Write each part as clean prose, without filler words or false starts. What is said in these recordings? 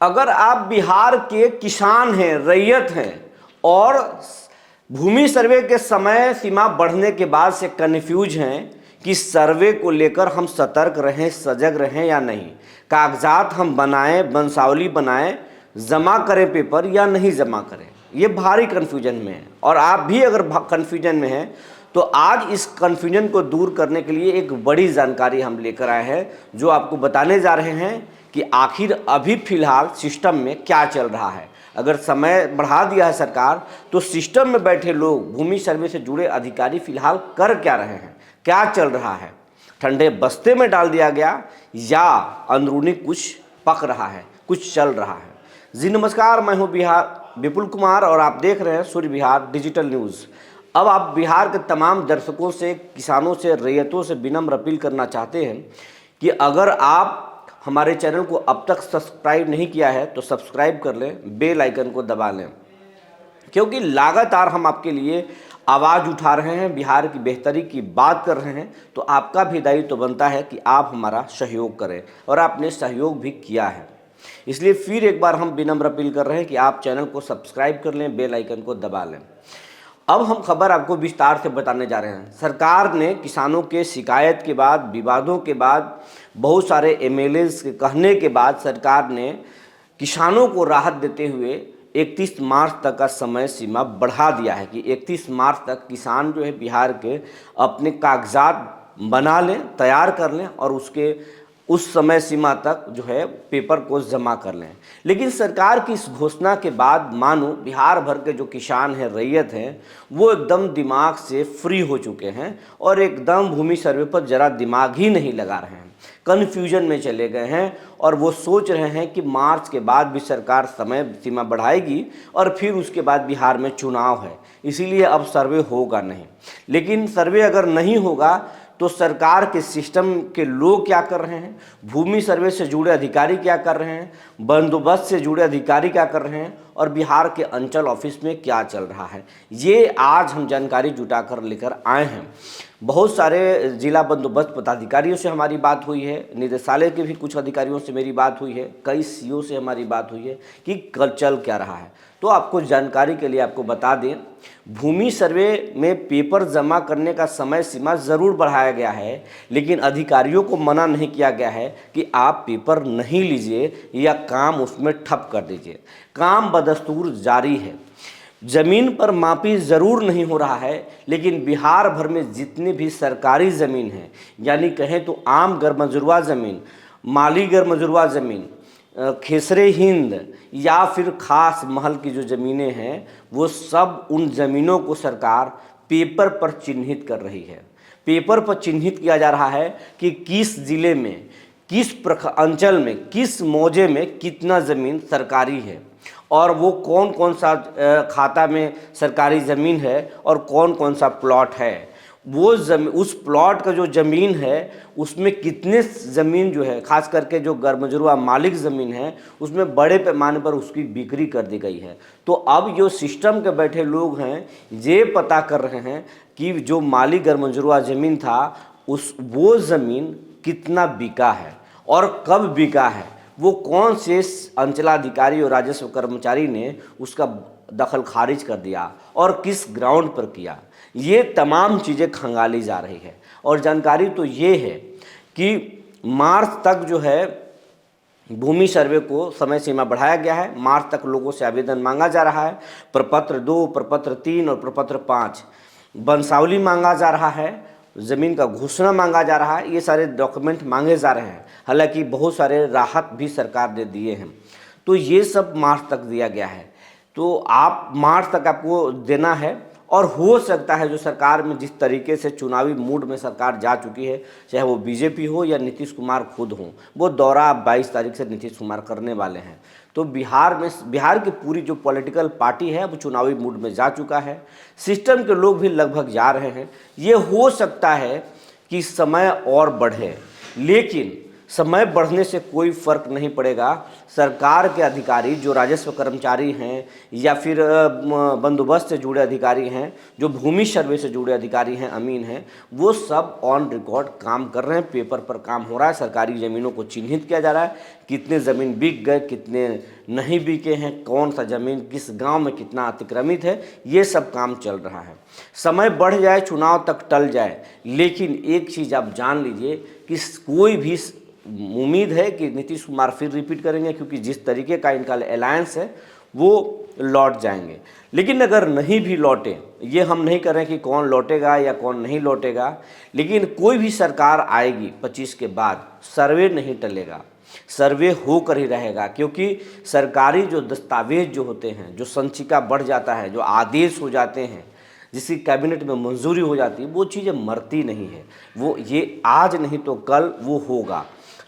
अगर आप बिहार के किसान हैं, रैयत हैं और भूमि सर्वे के समय सीमा बढ़ने के बाद से कन्फ्यूज हैं कि सर्वे को लेकर हम सतर्क रहें, सजग रहें या नहीं, कागजात हम बनाएं, वंशावली बनाएं, जमा करें पेपर या नहीं जमा करें, ये भारी कन्फ्यूजन में है। और आप भी अगर कन्फ्यूजन में हैं तो आज इस कन्फ्यूजन को दूर करने के लिए एक बड़ी जानकारी हम लेकर आए हैं, जो आपको बताने जा रहे हैं कि आखिर अभी फिलहाल सिस्टम में क्या चल रहा है। अगर समय बढ़ा दिया है सरकार, तो सिस्टम में बैठे लोग, भूमि सर्वे से जुड़े अधिकारी फिलहाल कर क्या रहे हैं, क्या चल रहा है, ठंडे बस्ते में डाल दिया गया या अंदरूनी कुछ पक रहा है, कुछ चल रहा है। जी नमस्कार, मैं हूं बिहार विपुल कुमार और आप देख रहे हैं सूर्य बिहार डिजिटल न्यूज़। अब आप बिहार के तमाम दर्शकों से, किसानों से, रैयतों से विनम्र अपील करना चाहते हैं कि अगर आप हमारे चैनल को अब तक सब्सक्राइब नहीं किया है तो सब्सक्राइब कर लें, बेल आइकन को दबा लें, क्योंकि लगातार हम आपके लिए आवाज़ उठा रहे हैं, बिहार की बेहतरी की बात कर रहे हैं। तो आपका भी दायित्व तो बनता है कि आप हमारा सहयोग करें, और आपने सहयोग भी किया है। इसलिए फिर एक बार हम विनम्र अपील कर रहे हैं कि आप चैनल को सब्सक्राइब कर लें, बेल आइकन को दबा लें। अब हम खबर आपको विस्तार से बताने जा रहे हैं। सरकार ने किसानों के शिकायत के बाद, विवादों के बाद, बहुत सारे एमएलएस के कहने के बाद सरकार ने किसानों को राहत देते हुए 31 मार्च तक का समय सीमा बढ़ा दिया है कि 31 मार्च तक किसान जो है बिहार के अपने कागजात बना लें, तैयार कर लें और उस समय सीमा तक जो है पेपर को जमा कर लें। लेकिन सरकार की इस घोषणा के बाद मानो बिहार भर के जो किसान हैं, रैयत हैं, वो एकदम दिमाग से फ्री हो चुके हैं और एकदम भूमि सर्वे पर जरा दिमाग ही नहीं लगा रहे हैं, कन्फ्यूजन में चले गए हैं और वो सोच रहे हैं कि मार्च के बाद भी सरकार समय सीमा बढ़ाएगी और फिर उसके बाद बिहार में चुनाव है, इसीलिए अब सर्वे होगा नहीं। लेकिन सर्वे अगर नहीं होगा तो सरकार के सिस्टम के लोग क्या कर रहे हैं, भूमि सर्वे से जुड़े अधिकारी क्या कर रहे हैं, बंदोबस्त से जुड़े अधिकारी क्या कर रहे हैं और बिहार के अंचल ऑफिस में क्या चल रहा है, ये आज हम जानकारी जुटाकर लेकर आए हैं। बहुत सारे जिला बंदोबस्त पदाधिकारियों से हमारी बात हुई है, निदेशालय के भी कुछ अधिकारियों से मेरी बात हुई है, कई सीओ से हमारी बात हुई है कि कल चल क्या रहा है। तो आपको जानकारी के लिए आपको बता दें, भूमि सर्वे में पेपर जमा करने का समय सीमा ज़रूर बढ़ाया गया है, लेकिन अधिकारियों को मना नहीं किया गया है कि आप पेपर नहीं लीजिए या काम उसमें ठप कर दीजिए। काम बदस्तूर जारी है। ज़मीन पर मापी ज़रूर नहीं हो रहा है, लेकिन बिहार भर में जितनी भी सरकारी ज़मीन है, यानी कहें तो आम गरमजुरवा ज़मीन, माली गरमजुरवा ज़मीन, खेसरे हिंद या फिर खास महल की जो ज़मीनें हैं, वो सब उन ज़मीनों को सरकार पेपर पर चिन्हित कर रही है। पेपर पर चिन्हित किया जा रहा है कि किस ज़िले में, किस अंचल में, किस मौजे में कितना ज़मीन सरकारी है और वो कौन कौन सा खाता में सरकारी ज़मीन है और कौन कौन सा प्लॉट है। वो उस प्लॉट का जो ज़मीन है उसमें कितने ज़मीन जो है, खास करके जो गरमजुरवा मालिक ज़मीन है, उसमें बड़े पैमाने पर उसकी बिक्री कर दी गई है। तो अब जो सिस्टम के बैठे लोग हैं ये पता कर रहे हैं कि जो मालिक गरमजुरवा ज़मीन था वो ज़मीन कितना बिका है और कब बिका है, वो कौन से अंचलाधिकारी और राजस्व कर्मचारी ने उसका दखल खारिज कर दिया और किस ग्राउंड पर किया, ये तमाम चीज़ें खंगाली जा रही है। और जानकारी तो ये है कि मार्च तक जो है भूमि सर्वे को समय सीमा बढ़ाया गया है। मार्च तक लोगों से आवेदन मांगा जा रहा है, प्रपत्र 2, प्रपत्र 3 और प्रपत्र 5, वंशावली मांगा जा रहा है, ज़मीन का घोषणा मांगा जा रहा है, ये सारे डॉक्यूमेंट मांगे जा रहे हैं। हालांकि बहुत सारे राहत भी सरकार ने दिए हैं, तो ये सब मार्च तक दिया गया है। तो आप मार्च तक आपको देना है और हो सकता है जो सरकार में जिस तरीके से चुनावी मूड में सरकार जा चुकी है, चाहे वो बीजेपी हो या नीतीश कुमार खुद हों, वो दौरा 22 तारीख से नीतीश कुमार करने वाले हैं। तो बिहार की पूरी जो पॉलिटिकल पार्टी है वो चुनावी मूड में जा चुका है, सिस्टम के लोग भी लगभग जा रहे हैं। ये हो सकता है कि समय और बढ़े, लेकिन समय बढ़ने से कोई फर्क नहीं पड़ेगा। सरकार के अधिकारी जो राजस्व कर्मचारी हैं या फिर बंदोबस्त से जुड़े अधिकारी हैं, जो भूमि सर्वे से जुड़े अधिकारी हैं, अमीन हैं, वो सब ऑन रिकॉर्ड काम कर रहे हैं। पेपर पर काम हो रहा है, सरकारी ज़मीनों को चिन्हित किया जा रहा है, कितने ज़मीन बिक गए, कितने नहीं बिके हैं, कौन सा ज़मीन किस गांव में कितना अतिक्रमित है, ये सब काम चल रहा है। समय बढ़ जाए, चुनाव तक टल जाए, लेकिन एक चीज़ आप जान लीजिए कि कोई भी उम्मीद है कि नीतीश कुमार फिर रिपीट करेंगे, क्योंकि जिस तरीके का इनका अलायंस है वो लौट जाएंगे। लेकिन अगर नहीं भी लौटे, ये हम नहीं कर रहे हैं कि कौन लौटेगा या कौन नहीं लौटेगा, लेकिन कोई भी सरकार आएगी 25 के बाद, सर्वे नहीं टलेगा, सर्वे होकर ही रहेगा। क्योंकि सरकारी जो दस्तावेज जो होते हैं, जो संचिका बढ़ जाता है, जो आदेश हो जाते हैं, जिसकी कैबिनेट में मंजूरी हो जाती है, वो चीज़ें मरती नहीं है, वो ये आज नहीं तो कल वो होगा।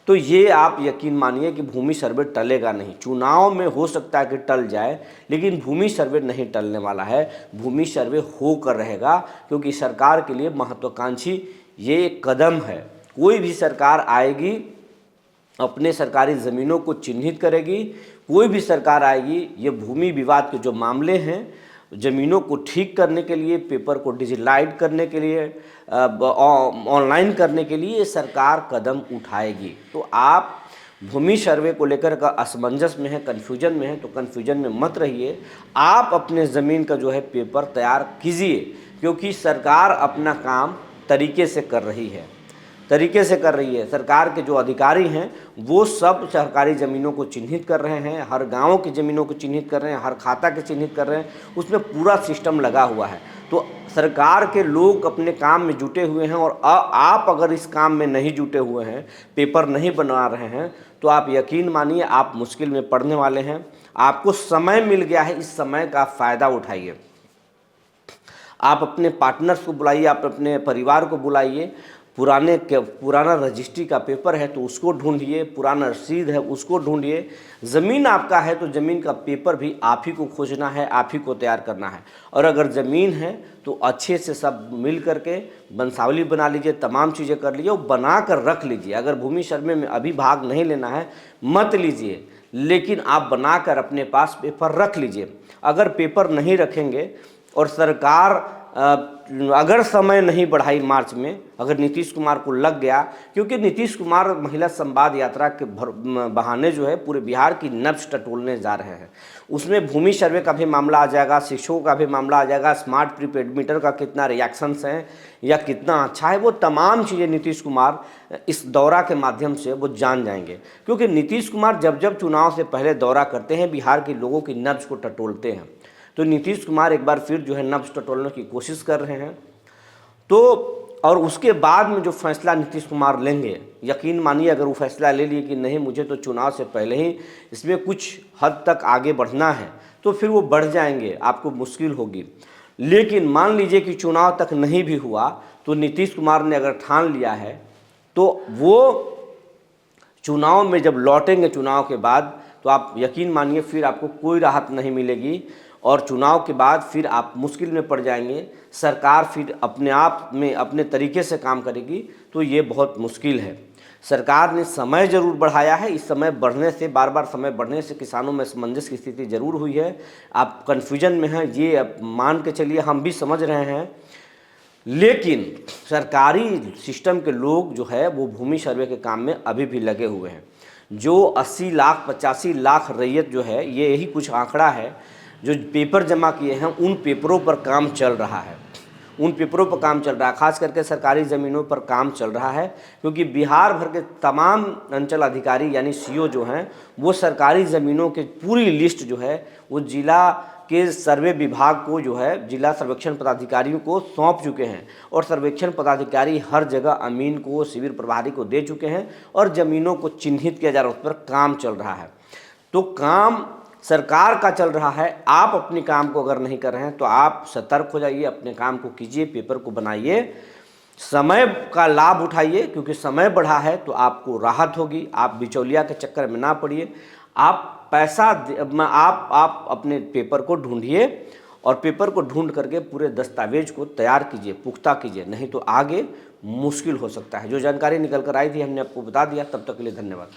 तो ये आप यकीन मानिए कि भूमि सर्वे टलेगा नहीं। चुनाव में हो सकता है कि टल जाए, लेकिन भूमि सर्वे नहीं टलने वाला है, भूमि सर्वे होकर रहेगा। क्योंकि सरकार के लिए महत्वाकांक्षी ये एक कदम है। कोई भी सरकार आएगी अपने सरकारी ज़मीनों को चिन्हित करेगी, कोई भी सरकार आएगी ये भूमि विवाद के जो मामले हैं, ज़मीनों को ठीक करने के लिए, पेपर को डिजिटलाइज करने के लिए, ऑनलाइन करने के लिए सरकार कदम उठाएगी। तो आप भूमि सर्वे को लेकर का असमंजस में है, कन्फ्यूजन में है, तो कन्फ्यूजन में मत रहिए। आप अपने ज़मीन का जो है पेपर तैयार कीजिए, क्योंकि सरकार अपना काम तरीके से कर रही है, सरकार के जो अधिकारी हैं वो सब सरकारी ज़मीनों को चिन्हित कर रहे हैं, हर गांव की ज़मीनों को चिन्हित कर रहे हैं, हर खाता के चिन्हित कर रहे हैं, उसमें पूरा सिस्टम लगा हुआ है। तो सरकार के लोग अपने काम में जुटे हुए हैं, और आप अगर इस काम में नहीं जुटे हुए हैं, पेपर नहीं बना रहे हैं, तो आप यकीन मानिए आप मुश्किल में पड़ने वाले हैं। आपको समय मिल गया है, इस समय का फ़ायदा उठाइए। आप अपने पार्टनर्स को बुलाइए, आप अपने परिवार को बुलाइए। पुराना रजिस्ट्री का पेपर है तो उसको ढूंढिए, पुराना रसीद है उसको ढूंढिए। ज़मीन आपका है तो ज़मीन का पेपर भी आप ही को खोजना है, आप ही को तैयार करना है। और अगर ज़मीन है तो अच्छे से सब मिल करके वंशावली बना लीजिए, तमाम चीज़ें कर लीजिए और बना कर रख लीजिए। अगर भूमि सर्वे में अभी भाग नहीं लेना है मत लीजिए, लेकिन आप बनाकर अपने पास पेपर रख लीजिए। अगर पेपर नहीं रखेंगे और सरकार अगर समय नहीं बढ़ाई मार्च में, अगर नीतीश कुमार को लग गया, क्योंकि नीतीश कुमार महिला संवाद यात्रा के बहाने जो है पूरे बिहार की नब्ज टटोलने जा रहे हैं। उसमें भूमि सर्वे का भी मामला आ जाएगा, शिक्षकों का भी मामला आ जाएगा, स्मार्ट प्रीपेड मीटर का कितना रिएक्शंस हैं या कितना अच्छा है, वो तमाम चीज़ें नीतीश कुमार इस दौरा के माध्यम से वो जान जाएंगे। क्योंकि नीतीश कुमार जब जब चुनाव से पहले दौरा करते हैं, बिहार के लोगों की नब्ज को टटोलते हैं। तो नीतीश कुमार एक बार फिर जो है नब्ज टटोलने की कोशिश कर रहे हैं। तो और उसके बाद में जो फैसला नीतीश कुमार लेंगे, यकीन मानिए अगर वो फैसला ले लिए कि नहीं मुझे तो चुनाव से पहले ही इसमें कुछ हद तक आगे बढ़ना है, तो फिर वो बढ़ जाएंगे, आपको मुश्किल होगी। लेकिन मान लीजिए कि चुनाव तक नहीं भी हुआ, तो नीतीश कुमार ने अगर ठान लिया है तो वो चुनाव में जब लौटेंगे चुनाव के बाद, तो आप यकीन मानिए फिर आपको कोई राहत नहीं मिलेगी और चुनाव के बाद फिर आप मुश्किल में पड़ जाएंगे। सरकार फिर अपने आप में अपने तरीके से काम करेगी, तो ये बहुत मुश्किल है। सरकार ने समय ज़रूर बढ़ाया है, इस समय बढ़ने से, बार बार समय बढ़ने से किसानों में असमंजस की स्थिति ज़रूर हुई है। आप कन्फ्यूजन में हैं, ये अब मान के चलिए, हम भी समझ रहे हैं। लेकिन सरकारी सिस्टम के लोग जो है वो भूमि सर्वे के काम में अभी भी लगे हुए हैं। जो 80 लाख 85 लाख रैयत जो है, ये यही कुछ आंकड़ा है, जो पेपर जमा किए हैं उन पेपरों पर काम चल रहा है, खास करके सरकारी ज़मीनों पर काम चल रहा है। क्योंकि बिहार भर के तमाम अंचल अधिकारी यानी सीओ जो हैं वो सरकारी ज़मीनों के पूरी लिस्ट जो है वो जिला के सर्वे विभाग को, जो है जिला सर्वेक्षण पदाधिकारियों को सौंप चुके हैं। और सर्वेक्षण पदाधिकारी हर जगह अमीन को, शिविर प्रभारी को दे चुके हैं और ज़मीनों को चिन्हित किया जा रहा है, उस पर काम चल रहा है। तो काम सरकार का चल रहा है। आप अपने काम को अगर नहीं कर रहे हैं तो आप सतर्क हो जाइए, अपने काम को कीजिए, पेपर को बनाइए, समय का लाभ उठाइए। क्योंकि समय बढ़ा है तो आपको राहत होगी, आप बिचौलिया के चक्कर में ना पड़िए। आप पैसा आप अपने पेपर को ढूंढिए और पेपर को ढूंढ करके पूरे दस्तावेज को तैयार कीजिए, पुख्ता कीजिए, नहीं तो आगे मुश्किल हो सकता है। जो जानकारी निकल कर आई थी हमने आपको बता दिया। तब तक के लिए धन्यवाद।